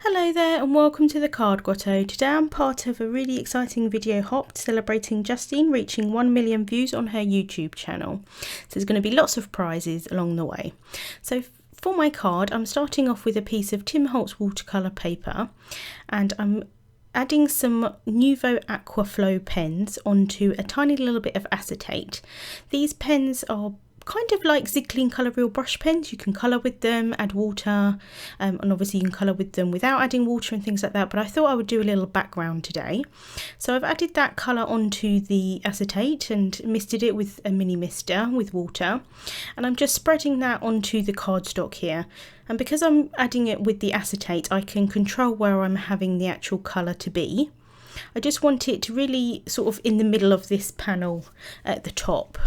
Hello there and welcome to the Card Grotto. Today I'm part of a really exciting video hop celebrating Justine reaching 1 million views on her YouTube channel. So there's going to be lots of prizes along the way. So for my card I'm starting off with a piece of Tim Holtz watercolour paper and I'm adding some Nuvo Aquaflow pens onto a tiny little bit of acetate. These pens are kind of like Zig Clean Colour Reel brush pens. You can colour with them, add water, and obviously you can colour with them without adding water and things like that, but I thought I would do a little background today. So I've added that colour onto the acetate and misted it with a mini mister with water, and I'm just spreading that onto the cardstock here. And because I'm adding it with the acetate, I can control where I'm having the actual colour to be. I just want it to really sort of in the middle of this panel at the top.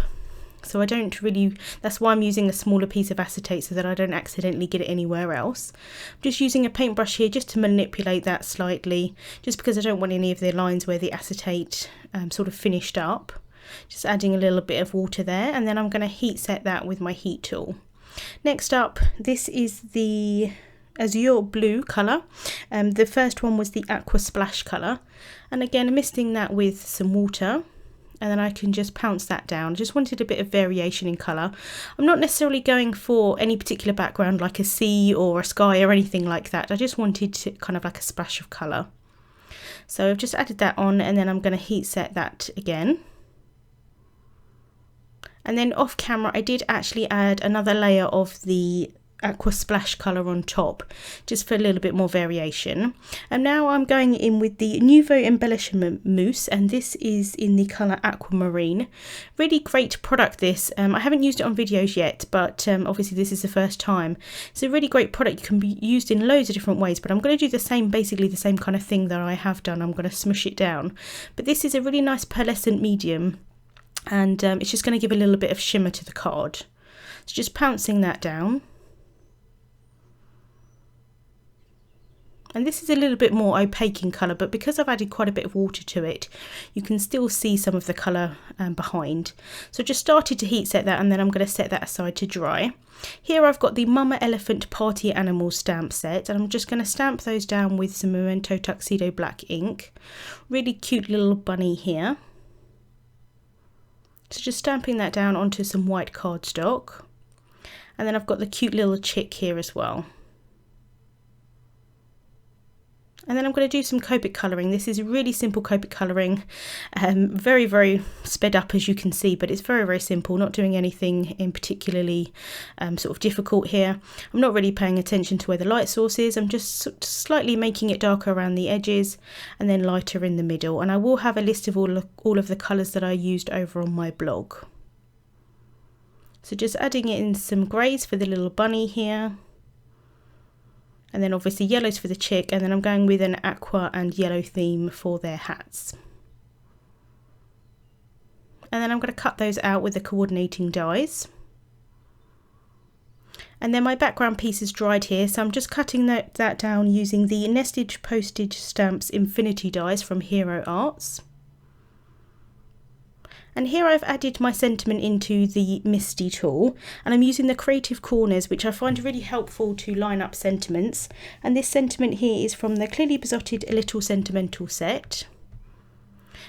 So I don't really, that's why I'm using a smaller piece of acetate so that I don't accidentally get it anywhere else. I'm just using a paintbrush here just to manipulate that slightly, just because I don't want any of the lines where the acetate sort of finished up. Just adding a little bit of water there, and then I'm going to heat set that with my heat tool. Next up, this is the Azure blue colour. The first one was the Aqua Splash colour, and again I'm misting that with some water. And then I can just pounce that down. Just wanted a bit of variation in colour. I'm not necessarily going for any particular background like a sea or a sky or anything like that. I just wanted to kind of like a splash of colour. So I've just added that on, and then I'm going to heat set that again. And then off camera I did actually add another layer of the Aqua Splash colour on top, just for a little bit more variation. And now I'm going in with the Nuvo Embellishment Mousse, and this is in the colour Aquamarine. Really great product this. I haven't used it on videos yet, but obviously this is the first time. It's a really great product. It can be used in loads of different ways, but I'm going to do the same, basically the same kind of thing that I have done. I'm going to smush it down. But this is a really nice pearlescent medium, and it's just going to give a little bit of shimmer to the card. So just pouncing that down. And this is a little bit more opaque in colour, but because I've added quite a bit of water to it, you can still see some of the colour behind. So just started to heat set that, and then I'm going to set that aside to dry. Here I've got the Mama Elephant Party Animals stamp set, and I'm just going to stamp those down with some Memento Tuxedo black ink. Really cute little bunny here. So just stamping that down onto some white cardstock. And then I've got the cute little chick here as well. And then I'm going to do some Copic colouring. This is really simple Copic colouring, very, very sped up as you can see, but it's very, very simple, not doing anything in particularly sort of difficult here. I'm not really paying attention to where the light source is. I'm just slightly making it darker around the edges and then lighter in the middle. And I will have a list of all of the colours that I used over on my blog. So just adding in some greys for the little bunny here. And then obviously yellows for the chick, and then I'm going with an aqua and yellow theme for their hats. And then I'm going to cut those out with the coordinating dies. And then my background piece is dried here, so I'm just cutting that down using the Nested Postage Stamps Infinity dies from Hero Arts. And here I've added my sentiment into the Misty tool, and I'm using the creative corners, which I find really helpful to line up sentiments. And this sentiment here is from the Clearly Besotted A Little Sentimental set.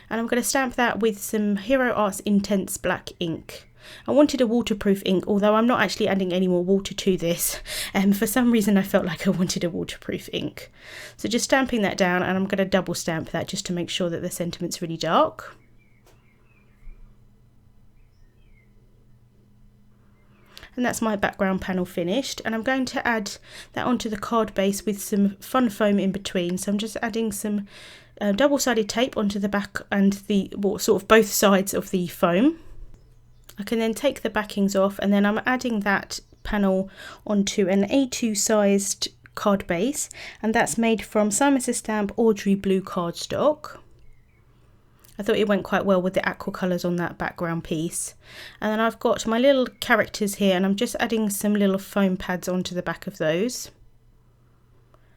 And I'm going to stamp that with some Hero Arts Intense black ink. I wanted a waterproof ink, although I'm not actually adding any more water to this. For some reason I felt like I wanted a waterproof ink. So just stamping that down, and I'm going to double stamp that just to make sure that the sentiment's really dark. And that's my background panel finished, and I'm going to add that onto the card base with some fun foam in between. So I'm just adding some double-sided tape onto the back and the sort of both sides of the foam. I can then take the backings off, and then I'm adding that panel onto an A2 sized card base, and that's made from Simon Says Stamp Audrey Blue cardstock. I thought it went quite well with the aqua colours on that background piece. And then I've got my little characters here, and I'm just adding some little foam pads onto the back of those.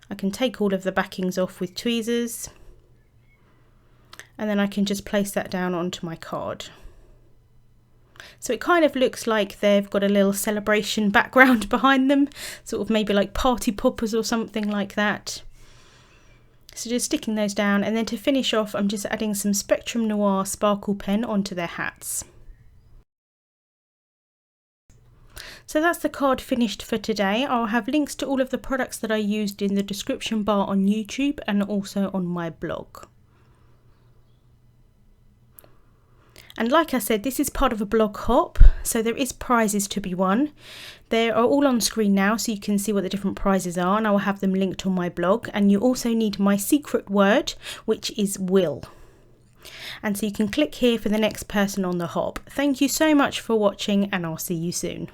I can take all of the backings off with tweezers, and then I can just place that down onto my card. So it kind of looks like they've got a little celebration background behind them, sort of maybe like party poppers or something like that. So just sticking those down, and then to finish off I'm just adding some Spectrum Noir sparkle pen onto their hats. So that's the card finished for today. I'll have links to all of the products that I used in the description bar on YouTube and also on my blog. And like I said, this is part of a blog hop, so there is prizes to be won. They are all on screen now, so you can see what the different prizes are, and I will have them linked on my blog. And you also need my secret word, which is will. And so you can click here for the next person on the hop. Thank you so much for watching, and I'll see you soon.